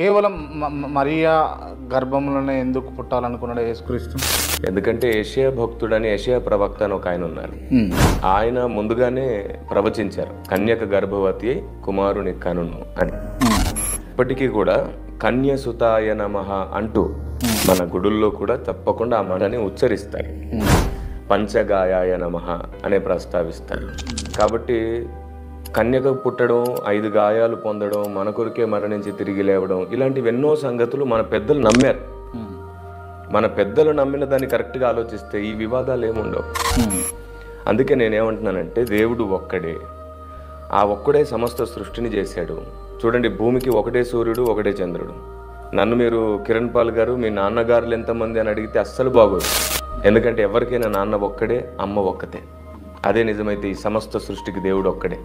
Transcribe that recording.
కేవలం మరియా గర్భంలోనే ఎందుకు పుట్టాలనుకున్నాడు యేసుక్రీస్తు? ఎందుకంటే ఏషియా భక్తుడని ఏషియా ప్రవక్త అని ఒక ఆయన ఉన్నారు. ఆయన ముందుగానే ప్రవచించారు, కన్యక గర్భవతి కుమారుని కనును అని. ఇప్పటికీ కూడా కన్యసుతాయ నమః అంటూ మన గుడుల్లో కూడా తప్పకుండా ఆ మాటని ఉచ్చరిస్తారు. పంచగాయాయ నమః అనే ప్రస్తావిస్తారు. కాబట్టి కన్యక పుట్టడం, 5 గాయాలు పొందడం, మన కొరికే మరణించి తిరిగి లేవడం, ఇలాంటివి ఎన్నో సంగతులు మన పెద్దలు నమ్మారు. మన పెద్దలు నమ్మిన దాన్ని కరెక్ట్గా ఆలోచిస్తే ఈ వివాదాలు ఏముండవు. అందుకే నేనేమంటున్నానంటే దేవుడు ఒక్కడే, ఆ ఒక్కడే సమస్త సృష్టిని చేశాడు. చూడండి, భూమికి ఒకటే సూర్యుడు, ఒకటే చంద్రుడు. నన్ను మీరు కిరణ్ పాల్ గారు మీ నాన్నగారులు ఎంతమంది అని అడిగితే అస్సలు బాగోదు. ఎందుకంటే ఎవరికైనా నాన్న ఒక్కడే, అమ్మ ఒక్కతే. అదే నిజమైతే ఈ సమస్త సృష్టికి దేవుడు ఒక్కడే.